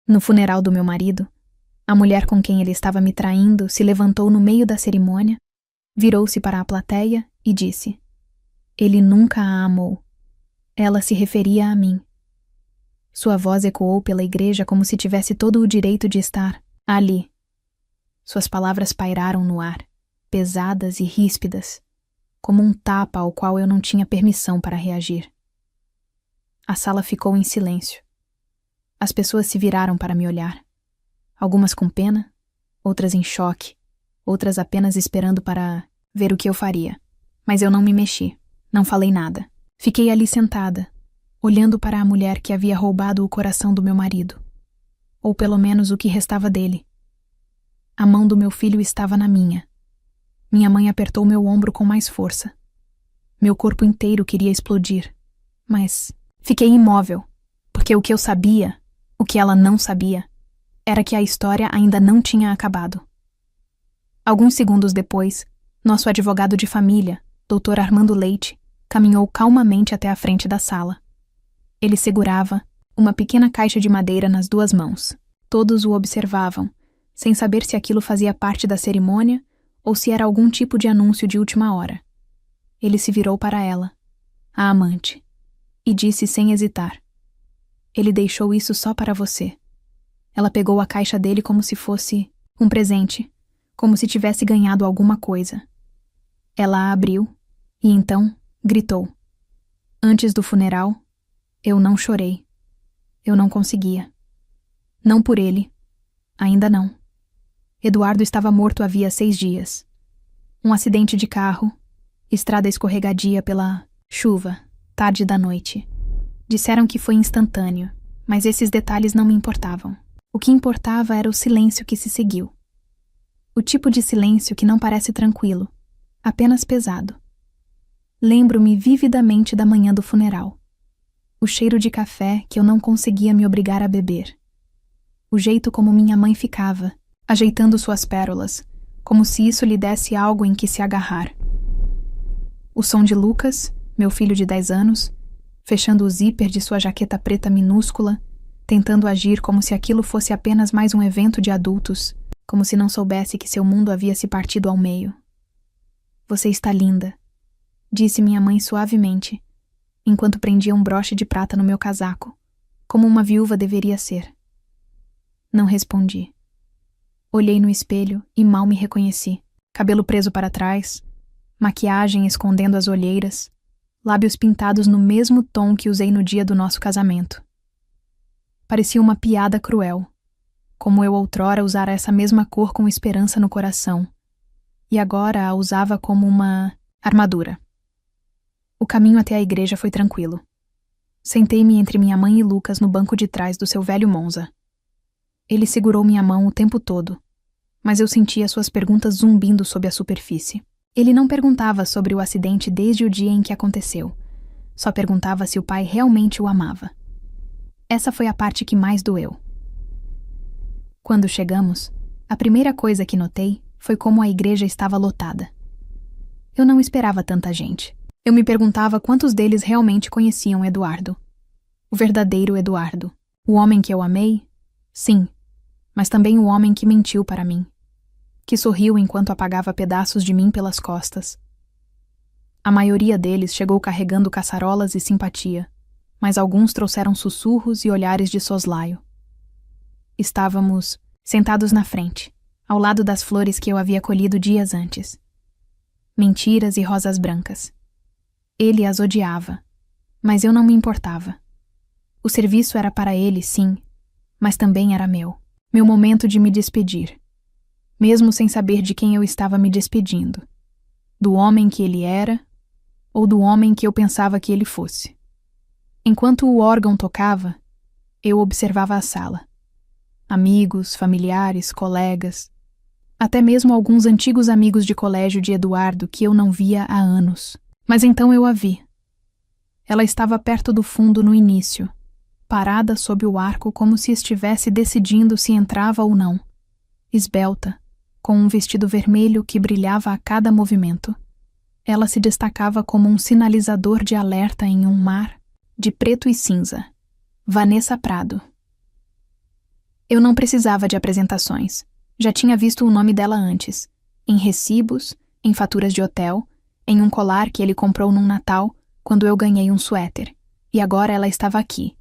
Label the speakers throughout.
Speaker 1: No funeral do meu marido, a mulher com quem ele estava me traindo se levantou no meio da cerimônia, virou-se para a plateia e disse: "Ele nunca a amou." Ela se referia a mim. Sua voz ecoou pela igreja como se tivesse todo o direito de estar ali. Suas palavras pairaram no ar, pesadas e ríspidas, como um tapa ao qual eu não tinha permissão para reagir. A sala ficou em silêncio. As pessoas se viraram para me olhar. Algumas com pena, outras em choque, outras apenas esperando para ver o que eu faria. Mas eu não me mexi, não falei nada. Fiquei ali sentada, olhando para a mulher que havia roubado o coração do meu marido. Ou pelo menos o que restava dele. A mão do meu filho estava na minha. Minha mãe apertou meu ombro com mais força. Meu corpo inteiro queria explodir. Mas fiquei imóvel, porque o que eu sabia, o que ela não sabia, era que a história ainda não tinha acabado. Alguns segundos depois, nosso advogado de família, Dr. Armando Leite, caminhou calmamente até a frente da sala. Ele segurava uma pequena caixa de madeira nas duas mãos. Todos o observavam, sem saber se aquilo fazia parte da cerimônia ou se era algum tipo de anúncio de última hora. Ele se virou para ela, a amante, e disse sem hesitar: "Ele deixou isso só para você." Ela pegou a caixa dele como se fosse um presente, como se tivesse ganhado alguma coisa. Ela a abriu e então gritou. Antes do funeral, eu não chorei. Eu não conseguia. Não por ele. Ainda não. Eduardo estava morto havia 6 dias. Um acidente de carro, estrada escorregadia pela chuva, tarde da noite. Disseram que foi instantâneo, mas esses detalhes não me importavam. O que importava era o silêncio que se seguiu. O tipo de silêncio que não parece tranquilo, apenas pesado. Lembro-me vividamente da manhã do funeral. O cheiro de café que eu não conseguia me obrigar a beber. O jeito como minha mãe ficava, ajeitando suas pérolas, como se isso lhe desse algo em que se agarrar. O som de Lucas, meu filho de 10 anos, fechando o zíper de sua jaqueta preta minúscula, tentando agir como se aquilo fosse apenas mais um evento de adultos, como se não soubesse que seu mundo havia se partido ao meio. "Você está linda", disse minha mãe suavemente, enquanto prendia um broche de prata no meu casaco, como uma viúva deveria ser. Não respondi. Olhei no espelho e mal me reconheci. Cabelo preso para trás, maquiagem escondendo as olheiras, lábios pintados no mesmo tom que usei no dia do nosso casamento. Parecia uma piada cruel, como eu outrora usara essa mesma cor com esperança no coração, e agora a usava como uma armadura. O caminho até a igreja foi tranquilo. Sentei-me entre minha mãe e Lucas no banco de trás do seu velho Monza. Ele segurou minha mão o tempo todo, mas eu sentia suas perguntas zumbindo sob a superfície. Ele não perguntava sobre o acidente desde o dia em que aconteceu. Só perguntava se o pai realmente o amava. Essa foi a parte que mais doeu. Quando chegamos, a primeira coisa que notei foi como a igreja estava lotada. Eu não esperava tanta gente. Eu me perguntava quantos deles realmente conheciam Eduardo. O verdadeiro Eduardo. O homem que eu amei? Sim, mas também o homem que mentiu para mim. Que sorriu enquanto apagava pedaços de mim pelas costas. A maioria deles chegou carregando caçarolas e simpatia, mas alguns trouxeram sussurros e olhares de soslaio. Estávamos sentados na frente, ao lado das flores que eu havia colhido dias antes. Mentiras e rosas brancas. Ele as odiava, mas eu não me importava. O serviço era para ele, sim, mas também era meu. Meu momento de me despedir. Mesmo sem saber de quem eu estava me despedindo. Do homem que ele era, ou do homem que eu pensava que ele fosse. Enquanto o órgão tocava, eu observava a sala. Amigos, familiares, colegas, até mesmo alguns antigos amigos de colégio de Eduardo que eu não via há anos. Mas então eu a vi. Ela estava perto do fundo no início, parada sob o arco como se estivesse decidindo se entrava ou não. Esbelta, com um vestido vermelho que brilhava a cada movimento. Ela se destacava como um sinalizador de alerta em um mar de preto e cinza. Vanessa Prado. Eu não precisava de apresentações. Já tinha visto o nome dela antes, em recibos, em faturas de hotel, em um colar que ele comprou num Natal, quando eu ganhei um suéter. E agora ela estava aqui.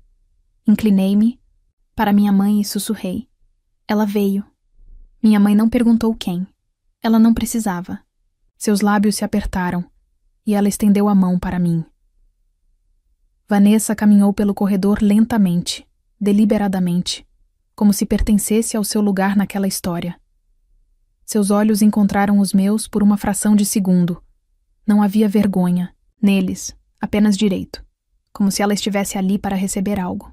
Speaker 1: Inclinei-me para minha mãe e sussurrei. Ela veio. Minha mãe não perguntou quem. Ela não precisava. Seus lábios se apertaram, e ela estendeu a mão para mim. Vanessa caminhou pelo corredor lentamente, deliberadamente, como se pertencesse ao seu lugar naquela história. Seus olhos encontraram os meus por uma fração de segundo. Não havia vergonha, neles, apenas direito, como se ela estivesse ali para receber algo.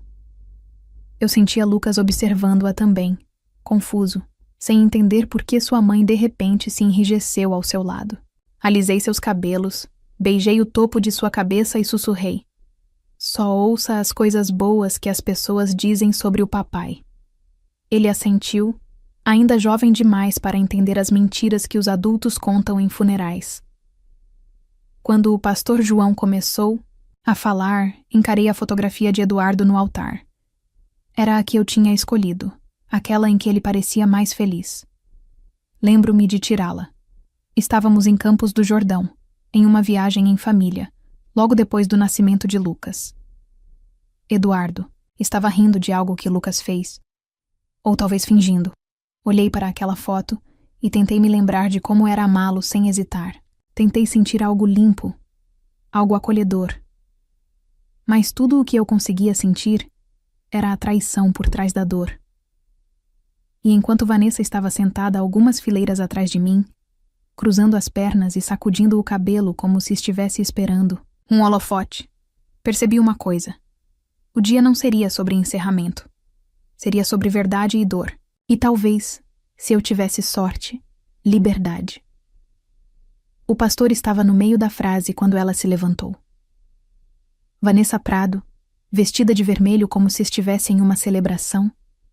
Speaker 1: Eu sentia Lucas observando-a também, confuso, sem entender por que sua mãe de repente se enrijeceu ao seu lado. Alisei seus cabelos, beijei o topo de sua cabeça e sussurrei. Só ouça as coisas boas que as pessoas dizem sobre o papai. Ele assentiu, ainda jovem demais para entender as mentiras que os adultos contam em funerais. Quando o pastor João começou a falar, encarei a fotografia de Eduardo no altar. Era a que eu tinha escolhido, aquela em que ele parecia mais feliz. Lembro-me de tirá-la. Estávamos em Campos do Jordão, em uma viagem em família, logo depois do nascimento de Lucas. Eduardo estava rindo de algo que Lucas fez. Ou talvez fingindo. Olhei para aquela foto e tentei me lembrar de como era amá-lo sem hesitar. Tentei sentir algo limpo, algo acolhedor. Mas tudo o que eu conseguia sentir era a traição por trás da dor. E enquanto Vanessa estava sentada algumas fileiras atrás de mim, cruzando as pernas e sacudindo o cabelo como se estivesse esperando um holofote, percebi uma coisa. O dia não seria sobre encerramento. Seria sobre verdade e dor. E talvez, se eu tivesse sorte, liberdade. O pastor estava no meio da frase quando ela se levantou. Vanessa Prado, vestida de vermelho como se estivesse em uma celebração,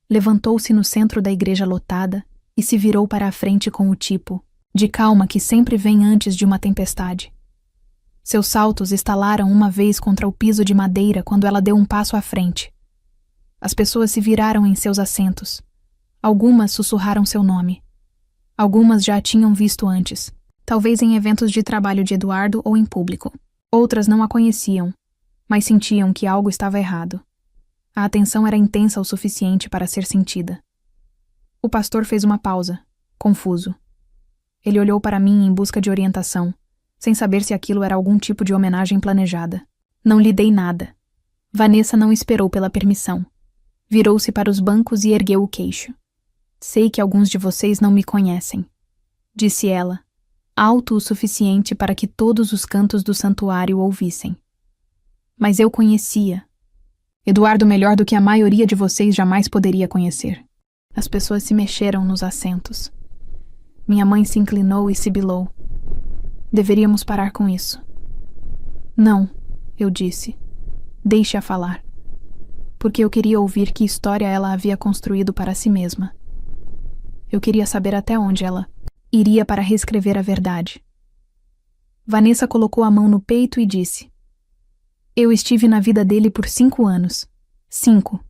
Speaker 1: levantou-se no centro da igreja lotada e se virou para a frente com o tipo de calma que sempre vem antes de uma tempestade. Seus saltos estalaram uma vez contra o piso de madeira quando ela deu um passo à frente. As pessoas se viraram em seus assentos. Algumas sussurraram seu nome. Algumas já a tinham visto antes, talvez em eventos de trabalho de Eduardo ou em público. Outras não a conheciam, mas sentiam que algo estava errado. A atenção era intensa o suficiente para ser sentida. O pastor fez uma pausa, confuso. Ele olhou para mim em busca de orientação, sem saber se aquilo era algum tipo de homenagem planejada. Não lhe dei nada. Vanessa não esperou pela permissão. Virou-se para os bancos e ergueu o queixo. Sei que alguns de vocês não me conhecem, disse ela, alto o suficiente para que todos os cantos do santuário ouvissem. Mas eu conhecia. Eduardo melhor do que a maioria de vocês jamais poderia conhecer. As pessoas se mexeram nos assentos. Minha mãe se inclinou e sibilou. Deveríamos parar com isso. Não, eu disse. Deixe-a falar. Porque eu queria ouvir que história ela havia construído para si mesma. Eu queria saber até onde ela iria para reescrever a verdade. Vanessa colocou a mão no peito e disse: Eu estive na vida dele por 5 anos. 5.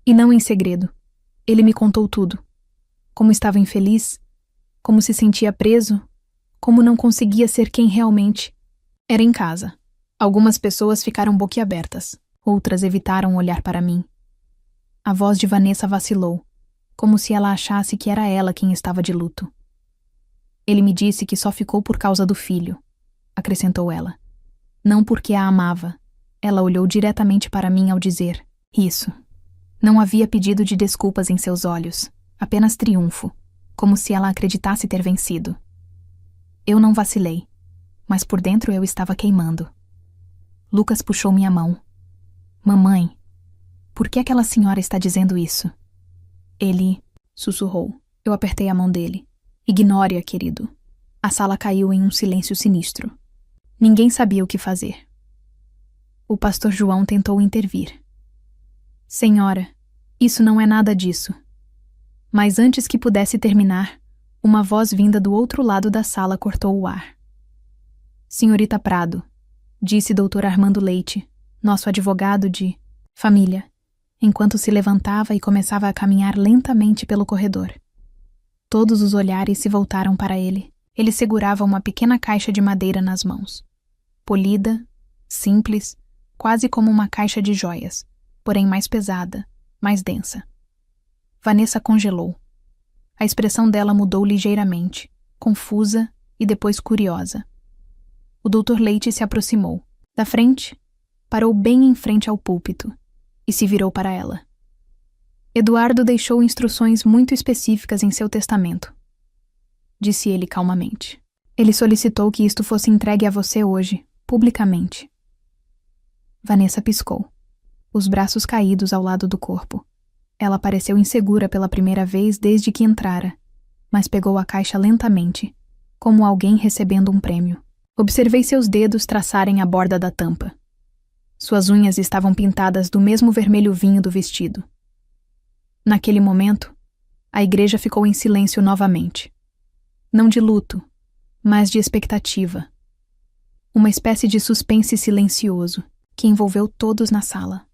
Speaker 1: E não em segredo. Ele me contou tudo. Como estava infeliz, como se sentia preso, como não conseguia ser quem realmente era em casa. Algumas pessoas ficaram boquiabertas, outras evitaram olhar para mim. A voz de Vanessa vacilou, como se ela achasse que era ela quem estava de luto. Ele me disse que só ficou por causa do filho, acrescentou ela. Não porque a amava. Ela olhou diretamente para mim ao dizer isso. Não havia pedido de desculpas em seus olhos, apenas triunfo, como se ela acreditasse ter vencido. Eu não vacilei, mas por dentro eu estava queimando. Lucas puxou minha mão. Mamãe, por que aquela senhora está dizendo isso? Ele sussurrou. Eu apertei a mão dele. Ignore-a, querido. A sala caiu em um silêncio sinistro. Ninguém sabia o que fazer. O pastor João tentou intervir. Senhora, isso não é nada disso. Mas antes que pudesse terminar, uma voz vinda do outro lado da sala cortou o ar. Senhorita Prado, disse Dr. Armando Leite, nosso advogado de família, enquanto se levantava e começava a caminhar lentamente pelo corredor. Todos os olhares se voltaram para ele. Ele segurava uma pequena caixa de madeira nas mãos. Polida, simples, quase como uma caixa de joias, porém mais pesada, mais densa. Vanessa congelou. A expressão dela mudou ligeiramente, confusa e depois curiosa. O Dr. Leite se aproximou. Da frente, parou bem em frente ao púlpito e se virou para ela. Eduardo deixou instruções muito específicas em seu testamento, disse ele calmamente. Ele solicitou que isto fosse entregue a você hoje, publicamente. Vanessa piscou, os braços caídos ao lado do corpo. Ela pareceu insegura pela primeira vez desde que entrara, mas pegou a caixa lentamente, como alguém recebendo um prêmio. Observei seus dedos traçarem a borda da tampa. Suas unhas estavam pintadas do mesmo vermelho vinho do vestido. Naquele momento, a igreja ficou em silêncio novamente. Não de luto, mas de expectativa. Uma espécie de suspense silencioso que envolveu todos na sala.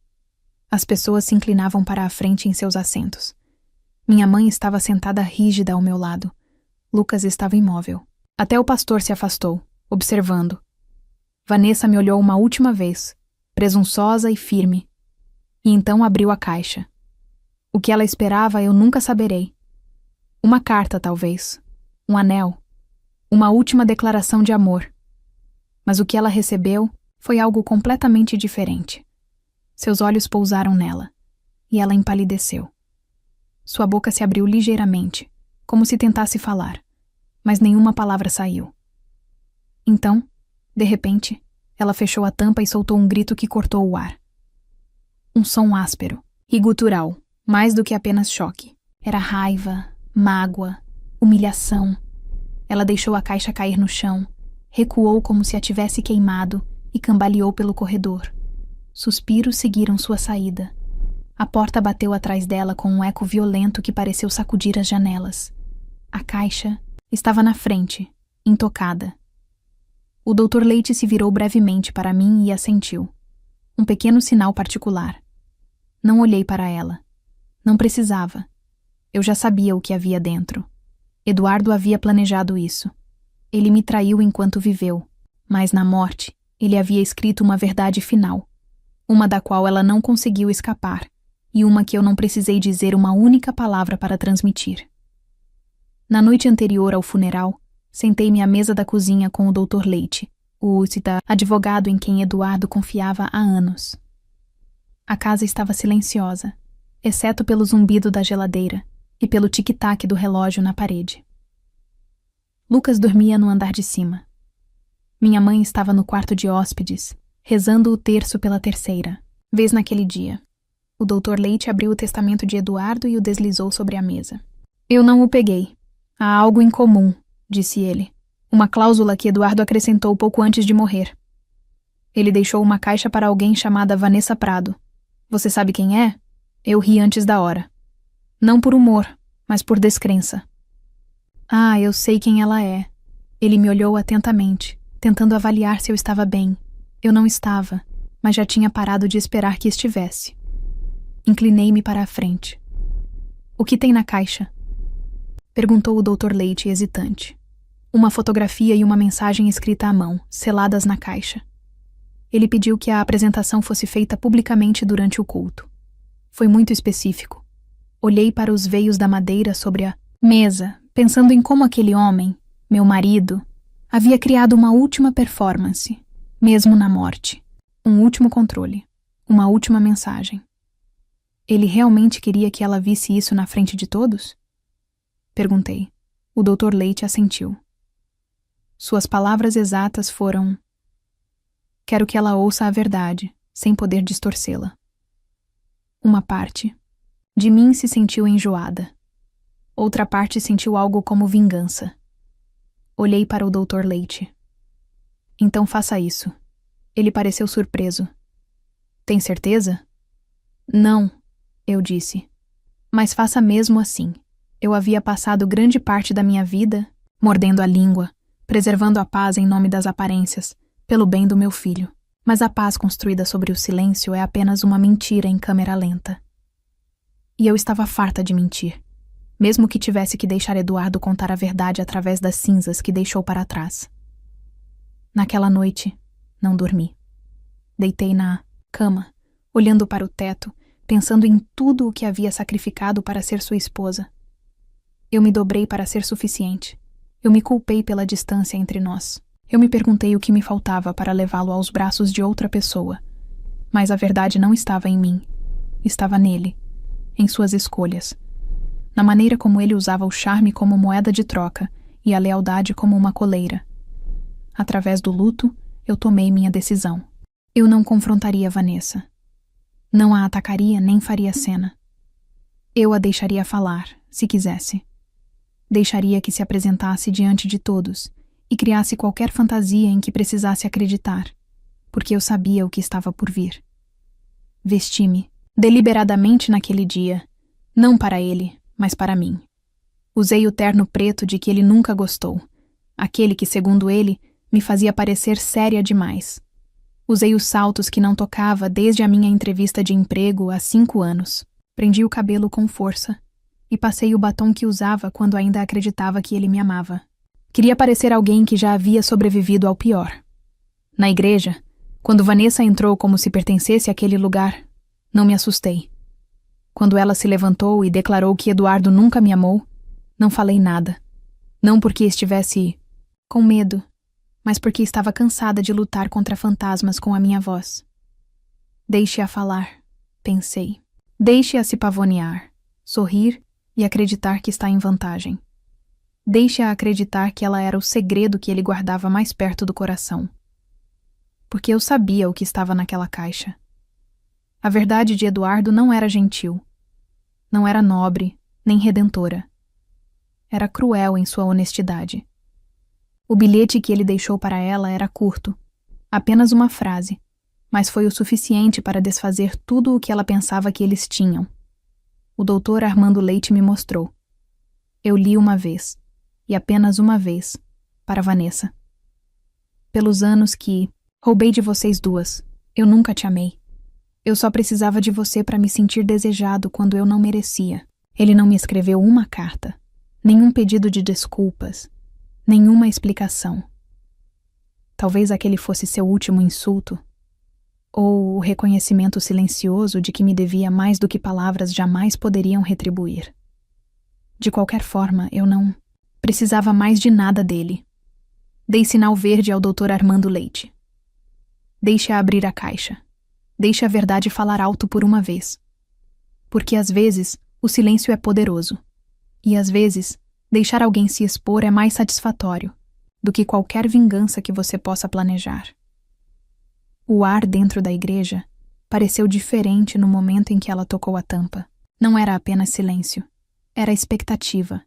Speaker 1: As pessoas se inclinavam para a frente em seus assentos. Minha mãe estava sentada rígida ao meu lado. Lucas estava imóvel. Até o pastor se afastou, observando. Vanessa me olhou uma última vez, presunçosa e firme, e então abriu a caixa. O que ela esperava eu nunca saberei. Uma carta, talvez. Um anel. Uma última declaração de amor. Mas o que ela recebeu foi algo completamente diferente. Seus olhos pousaram nela, e ela empalideceu. Sua boca se abriu ligeiramente, como se tentasse falar, mas nenhuma palavra saiu. Então, de repente, ela fechou a tampa e soltou um grito que cortou o ar. Um som áspero e gutural, mais do que apenas choque. Era raiva, mágoa, humilhação. Ela deixou a caixa cair no chão, recuou como se a tivesse queimado e cambaleou pelo corredor. Suspiros seguiram sua saída. A porta bateu atrás dela com um eco violento que pareceu sacudir as janelas. A caixa estava na frente, intocada. O Dr. Leite se virou brevemente para mim e assentiu. Um pequeno sinal particular. Não olhei para ela. Não precisava. Eu já sabia o que havia dentro. Eduardo havia planejado isso. Ele me traiu enquanto viveu, mas na morte ele havia escrito uma verdade final, uma da qual ela não conseguiu escapar, e uma que eu não precisei dizer uma única palavra para transmitir. Na noite anterior ao funeral, sentei-me à mesa da cozinha com o Dr. Leite, o UCTA, advogado em quem Eduardo confiava há anos. A casa estava silenciosa, exceto pelo zumbido da geladeira e pelo tic-tac do relógio na parede. Lucas dormia no andar de cima. Minha mãe estava no quarto de hóspedes, rezando o terço pela terceira vez naquele dia. O Dr. Leite abriu o testamento de Eduardo e o deslizou sobre a mesa. Eu não o peguei. Há algo em comum, disse ele. Uma cláusula que Eduardo acrescentou pouco antes de morrer. Ele deixou uma caixa para alguém chamada Vanessa Prado. Você sabe quem é? Eu ri antes da hora. Não por humor, mas por descrença. Ah, eu sei quem ela é. Ele me olhou atentamente, tentando avaliar se eu estava bem. Eu não estava, mas já tinha parado de esperar que estivesse. Inclinei-me para a frente. O que tem na caixa? Perguntou o Dr. Leite, hesitante. Uma fotografia e uma mensagem escrita à mão, seladas na caixa. Ele pediu que a apresentação fosse feita publicamente durante o culto. Foi muito específico. Olhei para os veios da madeira sobre a mesa, pensando em como aquele homem, meu marido, havia criado uma última performance, mesmo na morte. Um último controle, uma última mensagem. Ele realmente queria que ela visse isso na frente de todos? Perguntei. O Dr. Leite assentiu. Suas palavras exatas foram: quero que ela ouça a verdade, sem poder distorcê-la. Uma parte de mim se sentiu enjoada. Outra parte sentiu algo como vingança. Olhei para o Dr. Leite. Então faça isso. Ele pareceu surpreso. Tem certeza? Não, eu disse. Mas faça mesmo assim. Eu havia passado grande parte da minha vida mordendo a língua, preservando a paz em nome das aparências, pelo bem do meu filho. Mas a paz construída sobre o silêncio é apenas uma mentira em câmera lenta. E eu estava farta de mentir, mesmo que tivesse que deixar Eduardo contar a verdade através das cinzas que deixou para trás. Naquela noite, não dormi. Deitei na cama, olhando para o teto, pensando em tudo o que havia sacrificado para ser sua esposa. Eu me dobrei para ser suficiente. Eu me culpei pela distância entre nós. Eu me perguntei o que me faltava para levá-lo aos braços de outra pessoa. Mas a verdade não estava em mim. Estava nele, em suas escolhas. Na maneira como ele usava o charme como moeda de troca e a lealdade como uma coleira. Através do luto, eu tomei minha decisão. Eu não confrontaria Vanessa. Não a atacaria nem faria cena. Eu a deixaria falar, se quisesse. Deixaria que se apresentasse diante de todos e criasse qualquer fantasia em que precisasse acreditar, porque eu sabia o que estava por vir. Vesti-me, deliberadamente naquele dia, não para ele, mas para mim. Usei o terno preto de que ele nunca gostou, aquele que, segundo ele, me fazia parecer séria demais. Usei os saltos que não tocava desde a minha entrevista de emprego há 5 anos. Prendi o cabelo com força e passei o batom que usava quando ainda acreditava que ele me amava. Queria parecer alguém que já havia sobrevivido ao pior. Na igreja, quando Vanessa entrou como se pertencesse àquele lugar, não me assustei. Quando ela se levantou e declarou que Eduardo nunca me amou, não falei nada. Não porque estivesse com medo, mas porque estava cansada de lutar contra fantasmas com a minha voz. Deixe-a falar, pensei. Deixe-a se pavonear, sorrir e acreditar que está em vantagem. Deixe-a acreditar que ela era o segredo que ele guardava mais perto do coração. Porque eu sabia o que estava naquela caixa. A verdade de Eduardo não era gentil. Não era nobre, nem redentora. Era cruel em sua honestidade. O bilhete que ele deixou para ela era curto, apenas uma frase, mas foi o suficiente para desfazer tudo o que ela pensava que eles tinham. O doutor Armando Leite me mostrou. Eu li uma vez, e apenas uma vez, para Vanessa. Pelos anos que roubei de vocês duas, eu nunca te amei. Eu só precisava de você para me sentir desejado quando eu não merecia. Ele não me escreveu uma carta, nenhum pedido de desculpas, nenhuma explicação. Talvez aquele fosse seu último insulto, ou o reconhecimento silencioso de que me devia mais do que palavras jamais poderiam retribuir. De qualquer forma, eu não precisava mais de nada dele. Dei sinal verde ao Dr. Armando Leite. Deixe-a abrir a caixa. Deixe a verdade falar alto por uma vez. Porque às vezes o silêncio é poderoso. E às vezes deixar alguém se expor é mais satisfatório do que qualquer vingança que você possa planejar. O ar dentro da igreja pareceu diferente no momento em que ela tocou a tampa. Não era apenas silêncio. Era expectativa.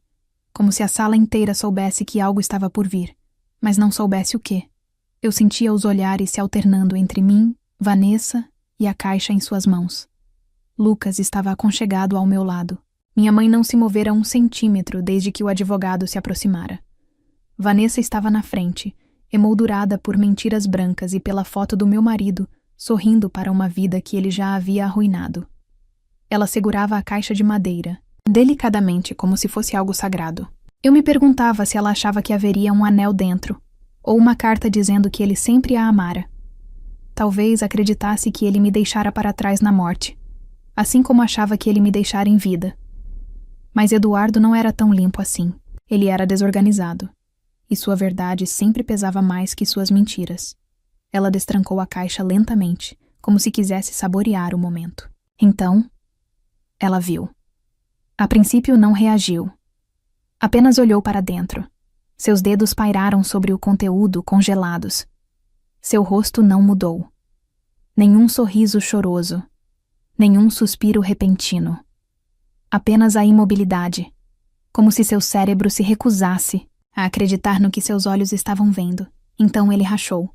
Speaker 1: Como se a sala inteira soubesse que algo estava por vir, mas não soubesse o quê. Eu sentia os olhares se alternando entre mim, Vanessa e a caixa em suas mãos. Lucas estava aconchegado ao meu lado. Minha mãe não se movera 1 centímetro desde que o advogado se aproximara. Vanessa estava na frente, emoldurada por mentiras brancas e pela foto do meu marido, sorrindo para uma vida que ele já havia arruinado. Ela segurava a caixa de madeira, delicadamente, como se fosse algo sagrado. Eu me perguntava se ela achava que haveria um anel dentro, ou uma carta dizendo que ele sempre a amara. Talvez acreditasse que ele me deixara para trás na morte, assim como achava que ele me deixara em vida. Mas Eduardo não era tão limpo assim. Ele era desorganizado. E sua verdade sempre pesava mais que suas mentiras. Ela destrancou a caixa lentamente, como se quisesse saborear o momento. Então, ela viu. A princípio não reagiu. Apenas olhou para dentro. Seus dedos pairaram sobre o conteúdo congelados. Seu rosto não mudou. Nenhum sorriso choroso. Nenhum suspiro repentino. Apenas a imobilidade. Como se seu cérebro se recusasse a acreditar no que seus olhos estavam vendo. Então ele rachou.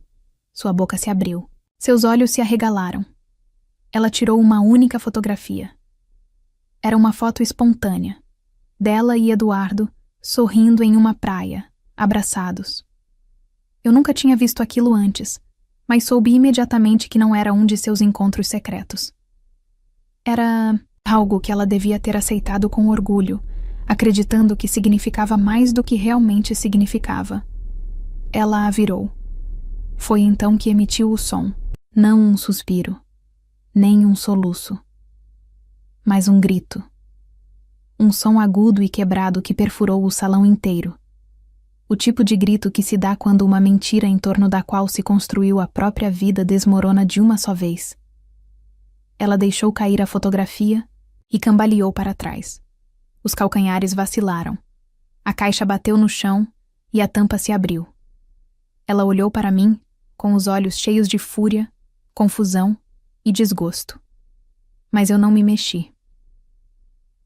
Speaker 1: Sua boca se abriu. Seus olhos se arregalaram. Ela tirou uma única fotografia. Era uma foto espontânea, dela e Eduardo, sorrindo em uma praia, abraçados. Eu nunca tinha visto aquilo antes, mas soube imediatamente que não era um de seus encontros secretos. Era Algo que ela devia ter aceitado com orgulho, acreditando que significava mais do que realmente significava. Ela a virou. Foi então que emitiu o som, não um suspiro, nem um soluço, mas um grito. Um som agudo e quebrado que perfurou o salão inteiro. O tipo de grito que se dá quando uma mentira em torno da qual se construiu a própria vida desmorona de uma só vez. Ela deixou cair a fotografia e cambaleou para trás. Os calcanhares vacilaram. A caixa bateu no chão e a tampa se abriu. Ela olhou para mim com os olhos cheios de fúria, confusão e desgosto. Mas eu não me mexi.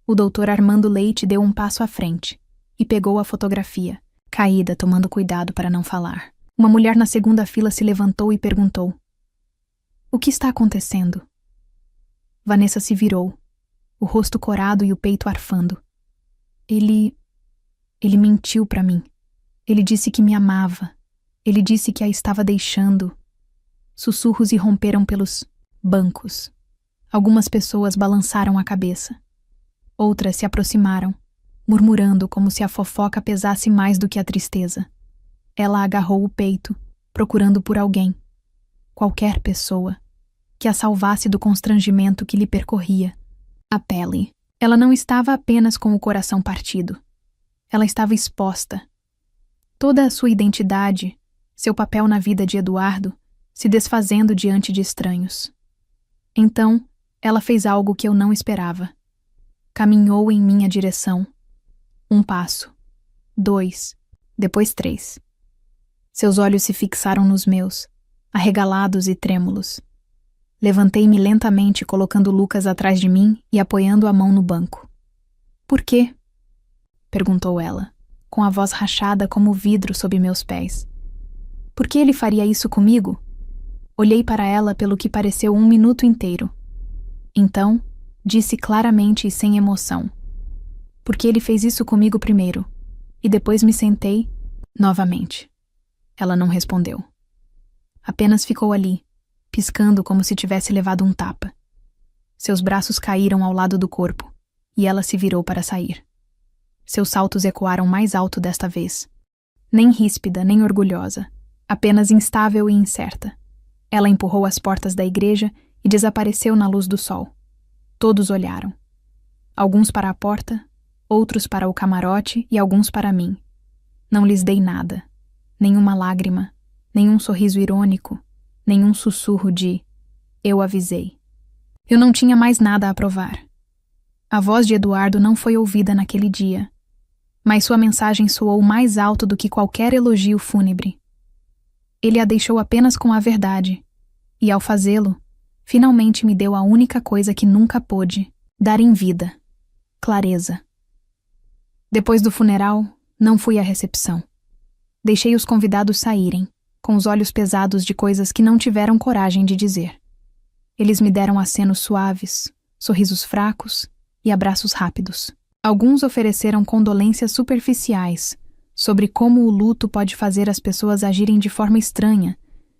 Speaker 1: O doutor Armando Leite deu um passo à frente e pegou a fotografia, caída, tomando cuidado para não falar. Uma mulher na segunda fila se levantou e perguntou: "O que está acontecendo?" Vanessa se virou, o rosto corado e o peito arfando. Ele mentiu para mim. Ele disse que me amava. Ele disse que a estava deixando. Sussurros irromperam pelos bancos. Algumas pessoas balançaram a cabeça. Outras se aproximaram, murmurando como se a fofoca pesasse mais do que a tristeza. Ela agarrou o peito, procurando por alguém, qualquer pessoa, que a salvasse do constrangimento que lhe percorria a pele. Ela não estava apenas com o coração partido. Ela estava exposta. Toda a sua identidade, seu papel na vida de Eduardo, se desfazendo diante de estranhos. Então, ela fez algo que eu não esperava. Caminhou em minha direção. 1 passo, 2, depois 3. Seus olhos se fixaram nos meus, arregalados e trêmulos. Levantei-me lentamente, colocando Lucas atrás de mim e apoiando a mão no banco. "Por quê?" perguntou ela, com a voz rachada como o vidro sob meus pés. "Por que ele faria isso comigo?" Olhei para ela pelo que pareceu 1 minuto inteiro. Então, disse claramente e sem emoção: "Porque ele fez isso comigo primeiro, e depois me sentei novamente." Ela não respondeu. Apenas ficou ali, piscando como se tivesse levado um tapa. Seus braços caíram ao lado do corpo, e ela se virou para sair. Seus saltos ecoaram mais alto desta vez. Nem ríspida, nem orgulhosa, apenas instável e incerta. Ela empurrou as portas da igreja e desapareceu na luz do sol. Todos olharam. Alguns para a porta, outros para o camarote e alguns para mim. Não lhes dei nada. Nenhuma lágrima, nenhum sorriso irônico, nenhum sussurro de "eu avisei". Eu não tinha mais nada a provar. A voz de Eduardo não foi ouvida naquele dia, mas sua mensagem soou mais alto do que qualquer elogio fúnebre. Ele a deixou apenas com a verdade, e ao fazê-lo, finalmente me deu a única coisa que nunca pôde dar em vida: clareza. Depois do funeral, não fui à recepção. Deixei os convidados saírem, com os olhos pesados de coisas que não tiveram coragem de dizer. Eles me deram acenos suaves, sorrisos fracos e abraços rápidos. Alguns ofereceram condolências superficiais sobre como o luto pode fazer as pessoas agirem de forma estranha,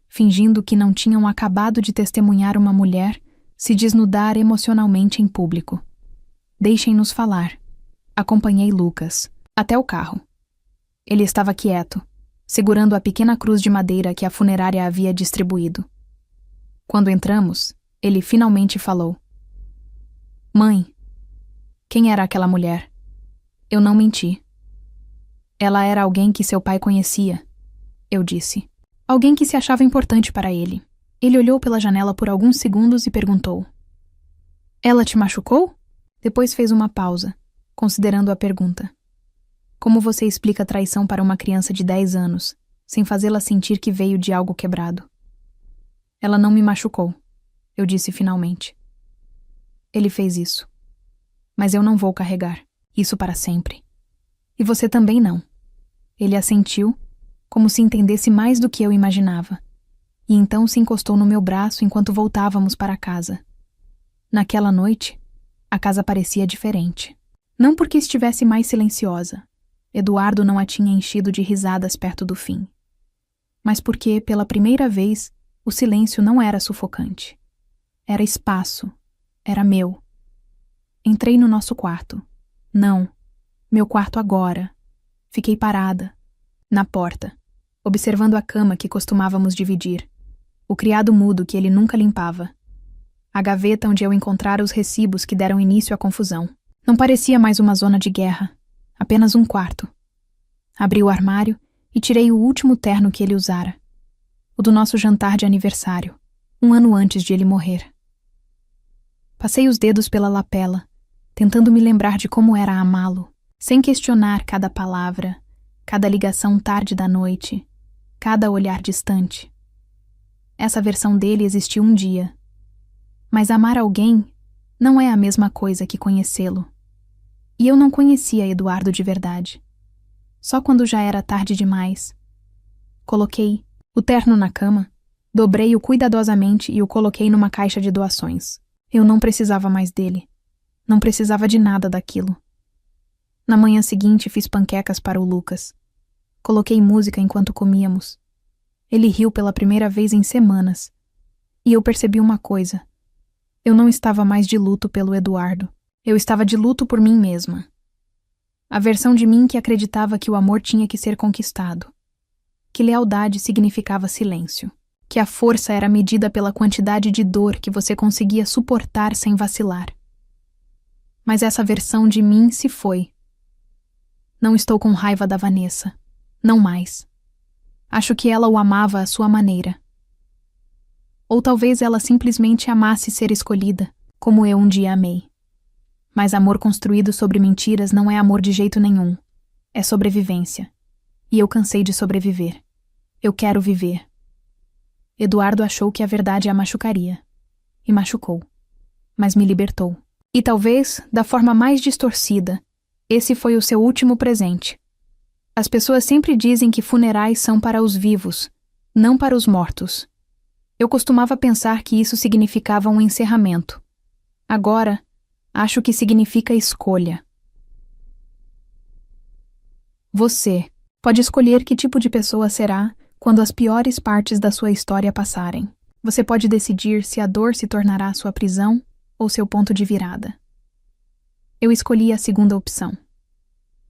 Speaker 1: fingindo que não tinham acabado de testemunhar uma mulher se desnudar emocionalmente em público. Deixem-nos falar. Acompanhei Lucas até o carro. Ele estava quieto, segurando a pequena cruz de madeira que a funerária havia distribuído. Quando entramos, ele finalmente falou: "Mãe, quem era aquela mulher?" Eu não menti. "Ela era alguém que seu pai conhecia", eu disse. "Alguém que se achava importante para ele." Ele olhou pela janela por alguns segundos e perguntou: "Ela te machucou?" Depois fez uma pausa, considerando a pergunta. "Como você explica traição para uma criança de 10 anos, sem fazê-la sentir que veio de algo quebrado?" "Ela não me machucou", eu disse finalmente. "Ele fez isso. Mas eu não vou carregar isso para sempre. E você também não." Ele assentiu, como se entendesse mais do que eu imaginava, e então se encostou no meu braço enquanto voltávamos para casa. Naquela noite, a casa parecia diferente. Não porque estivesse mais silenciosa. Eduardo não a tinha enchido de risadas perto do fim. Mas porque, pela primeira vez, o silêncio não era sufocante. Era espaço. Era meu. Entrei no nosso quarto. Não, meu quarto agora. Fiquei parada, na porta, observando a cama que costumávamos dividir, o criado mudo que ele nunca limpava, a gaveta onde eu encontrara os recibos que deram início à confusão. Não parecia mais uma zona de guerra, apenas um quarto. Abri o armário e tirei o último terno que ele usara, o do nosso jantar de aniversário, 1 ano antes de ele morrer. Passei os dedos pela lapela, tentando me lembrar de como era amá-lo, sem questionar cada palavra, cada ligação tarde da noite, cada olhar distante. Essa versão dele existiu um dia. Mas amar alguém não é a mesma coisa que conhecê-lo. E eu não conhecia Eduardo de verdade. Só quando já era tarde demais. Coloquei o terno na cama, dobrei-o cuidadosamente e o coloquei numa caixa de doações. Eu não precisava mais dele. Não precisava de nada daquilo. Na manhã seguinte fiz panquecas para o Lucas. Coloquei música enquanto comíamos. Ele riu pela primeira vez em semanas. E eu percebi uma coisa. Eu não estava mais de luto pelo Eduardo. Eu estava de luto por mim mesma. A versão de mim que acreditava que o amor tinha que ser conquistado. Que lealdade significava silêncio. Que a força era medida pela quantidade de dor que você conseguia suportar sem vacilar. Mas essa versão de mim se foi. Não estou com raiva da Vanessa. Não mais. Acho que ela o amava à sua maneira. Ou talvez ela simplesmente amasse ser escolhida, como eu um dia amei. Mas amor construído sobre mentiras não é amor de jeito nenhum. É sobrevivência. E eu cansei de sobreviver. Eu quero viver. Eduardo achou que a verdade a machucaria. E machucou. Mas me libertou. E talvez, da forma mais distorcida, esse foi o seu último presente. As pessoas sempre dizem que funerais são para os vivos, não para os mortos. Eu costumava pensar que isso significava um encerramento. Agora, acho que significa escolha. Você pode escolher que tipo de pessoa será quando as piores partes da sua história passarem. Você pode decidir se a dor se tornará sua prisão ou seu ponto de virada. Eu escolhi a segunda opção.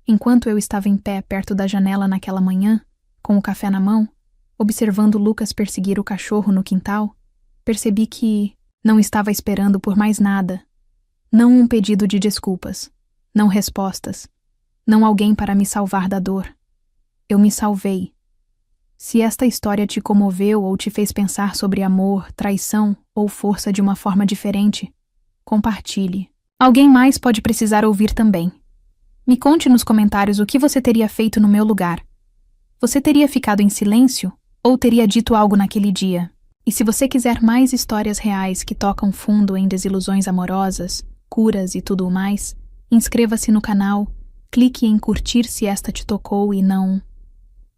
Speaker 1: Enquanto eu estava em pé perto da janela naquela manhã, com o café na mão, observando Lucas perseguir o cachorro no quintal, percebi que não estava esperando por mais nada. Não um pedido de desculpas, não respostas, não alguém para me salvar da dor. Eu me salvei. Se esta história te comoveu ou te fez pensar sobre amor, traição ou força de uma forma diferente, compartilhe. Alguém mais pode precisar ouvir também. Me conte nos comentários o que você teria feito no meu lugar. Você teria ficado em silêncio ou teria dito algo naquele dia? E se você quiser mais histórias reais que tocam fundo em desilusões amorosas, curas e tudo o mais, inscreva-se no canal, clique em curtir se esta te tocou e não...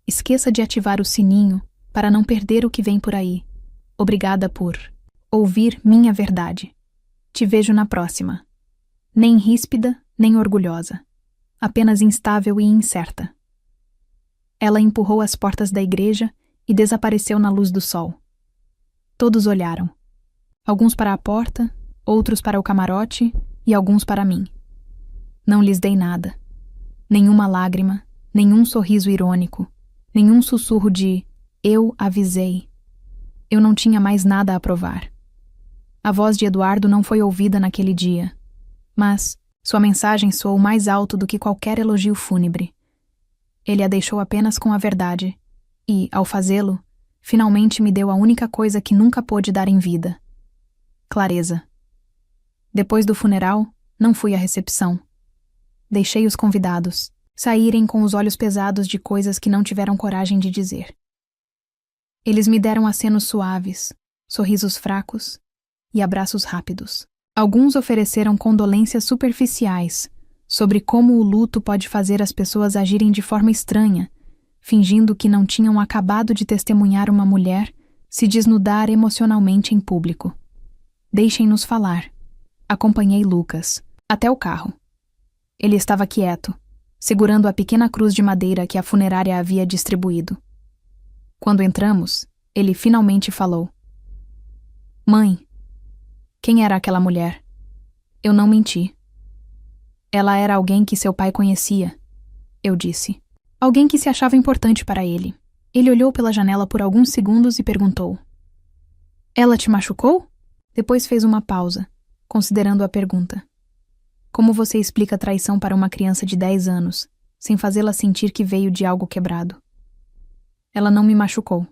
Speaker 1: Esqueça de ativar o sininho para não perder o que vem por aí. Obrigada por ouvir minha verdade. Te vejo na próxima. Nem ríspida, nem orgulhosa. Apenas instável e incerta. Ela empurrou as portas da igreja e desapareceu na luz do sol. Todos olharam. Alguns para a porta, outros para o camarote e alguns para mim. Não lhes dei nada. Nenhuma lágrima, nenhum sorriso irônico, nenhum sussurro de "eu avisei". Eu não tinha mais nada a provar. A voz de Eduardo não foi ouvida naquele dia, mas sua mensagem soou mais alto do que qualquer elogio fúnebre. Ele a deixou apenas com a verdade e, ao fazê-lo, finalmente me deu a única coisa que nunca pôde dar em vida: clareza. Depois do funeral, não fui à recepção. Deixei os convidados saírem com os olhos pesados de coisas que não tiveram coragem de dizer. Eles me deram acenos suaves, sorrisos fracos e abraços rápidos. Alguns ofereceram condolências superficiais sobre como o luto pode fazer as pessoas agirem de forma estranha, fingindo que não tinham acabado de testemunhar uma mulher se desnudar emocionalmente em público. Deixem-nos falar. Acompanhei Lucas até o carro. Ele estava quieto, segurando a pequena cruz de madeira que a funerária havia distribuído. Quando entramos, ele finalmente falou: "Mãe, quem era aquela mulher?" Eu não menti. Ela era alguém que seu pai conhecia, eu disse. Alguém que se achava importante para ele. Ele olhou pela janela por alguns segundos e perguntou: Ela te machucou? Depois fez uma pausa, considerando a pergunta. Como você explica traição para uma criança de 10 anos, sem fazê-la sentir que veio de algo quebrado? Ela não me machucou,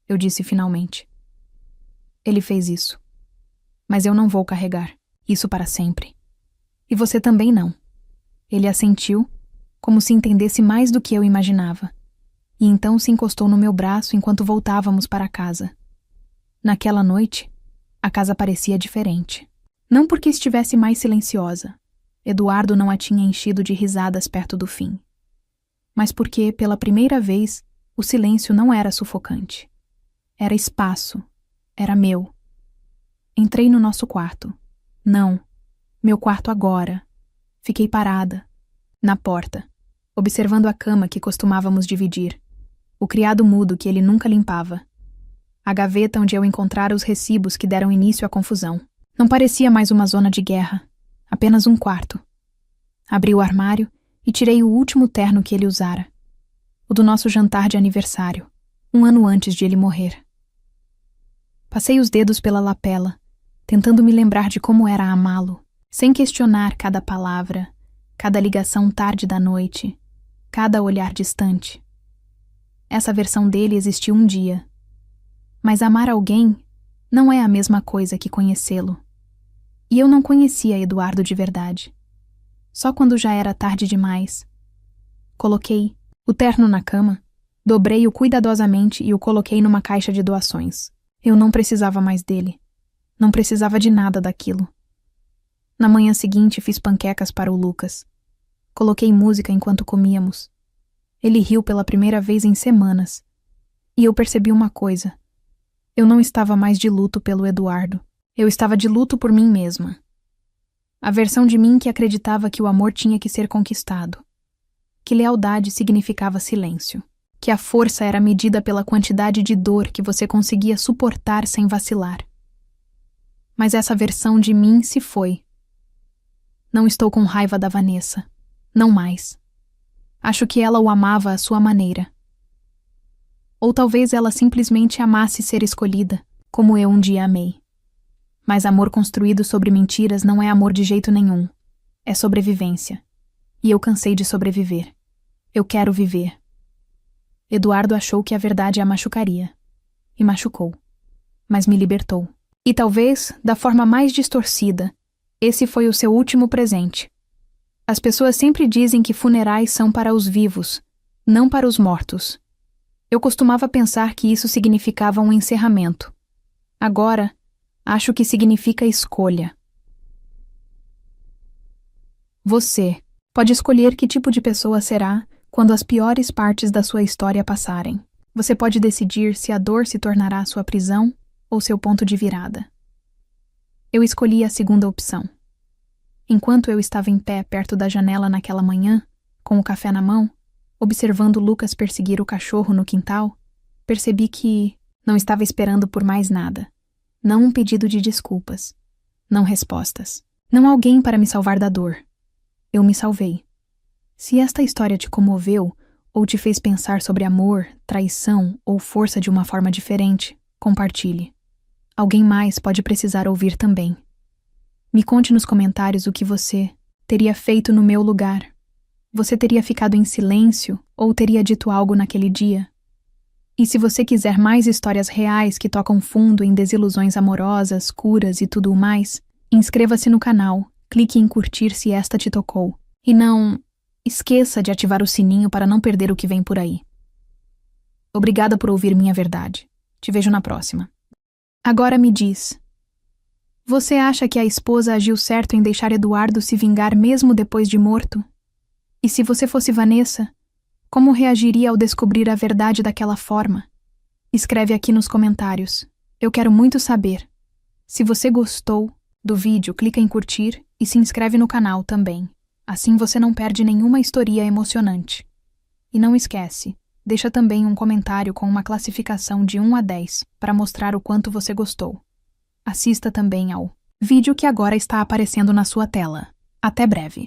Speaker 1: eu disse finalmente. Ele fez isso. Mas eu não vou carregar isso para sempre. E você também não. Ele assentiu, como se entendesse mais do que eu imaginava, e então se encostou no meu braço enquanto voltávamos para casa. Naquela noite, a casa parecia diferente. Não porque estivesse mais silenciosa. Eduardo não a tinha enchido de risadas perto do fim. Mas porque, pela primeira vez, o silêncio não era sufocante. Era espaço. Era meu. Entrei no nosso quarto. Não. Meu quarto agora. Fiquei parada, na porta, observando a cama que costumávamos dividir, o criado mudo que ele nunca limpava, a gaveta onde eu encontrara os recibos que deram início à confusão. Não parecia mais uma zona de guerra, apenas um quarto. Abri o armário e tirei o último terno que ele usara, o do nosso jantar de aniversário, 1 ano antes de ele morrer. Passei os dedos pela lapela, tentando me lembrar de como era amá-lo, sem questionar cada palavra, cada ligação tarde da noite, cada olhar distante. Essa versão dele existiu um dia. Mas amar alguém não é a mesma coisa que conhecê-lo. E eu não conhecia Eduardo de verdade. Só quando já era tarde demais. Coloquei o terno na cama, dobrei-o cuidadosamente e o coloquei numa caixa de doações. Eu não precisava mais dele. Não precisava de nada daquilo. Na manhã seguinte fiz panquecas para o Lucas. Coloquei música enquanto comíamos. Ele riu pela primeira vez em semanas. E eu percebi uma coisa. Eu não estava mais de luto pelo Eduardo. Eu estava de luto por mim mesma. A versão de mim que acreditava que o amor tinha que ser conquistado. Que lealdade significava silêncio. Que a força era medida pela quantidade de dor que você conseguia suportar sem vacilar. Mas essa versão de mim se foi. Não estou com raiva da Vanessa. Não mais. Acho que ela o amava à sua maneira. Ou talvez ela simplesmente amasse ser escolhida, como eu um dia amei. Mas amor construído sobre mentiras não é amor de jeito nenhum. É sobrevivência. E eu cansei de sobreviver. Eu quero viver. Eduardo achou que a verdade a machucaria. E machucou. Mas me libertou. E talvez, da forma mais distorcida, esse foi o seu último presente. As pessoas sempre dizem que funerais são para os vivos, não para os mortos. Eu costumava pensar que isso significava um encerramento. Agora, acho que significa escolha. Você pode escolher que tipo de pessoa será quando as piores partes da sua história passarem. Você pode decidir se a dor se tornará sua prisão ou seu ponto de virada. Eu escolhi a segunda opção. Enquanto eu estava em pé perto da janela naquela manhã, com o café na mão, observando Lucas perseguir o cachorro no quintal, percebi que não estava esperando por mais nada. Não um pedido de desculpas. Não respostas. Não alguém para me salvar da dor. Eu me salvei. Se esta história te comoveu ou te fez pensar sobre amor, traição ou força de uma forma diferente, compartilhe. Alguém mais pode precisar ouvir também. Me conte nos comentários o que você teria feito no meu lugar. Você teria ficado em silêncio ou teria dito algo naquele dia? E se você quiser mais histórias reais que tocam fundo em desilusões amorosas, curas e tudo o mais, inscreva-se no canal, clique em curtir se esta te tocou. E não esqueça de ativar o sininho para não perder o que vem por aí. Obrigada por ouvir minha verdade. Te vejo na próxima. Agora me diz, você acha que a esposa agiu certo em deixar Eduardo se vingar mesmo depois de morto? E se você fosse Vanessa, como reagiria ao descobrir a verdade daquela forma? Escreve aqui nos comentários. Eu quero muito saber. Se você gostou do vídeo, clica em curtir e se inscreve no canal também. Assim você não perde nenhuma história emocionante. E não esquece, deixa também um comentário com uma classificação de 1 a 10 para mostrar o quanto você gostou. Assista também ao vídeo que agora está aparecendo na sua tela. Até breve.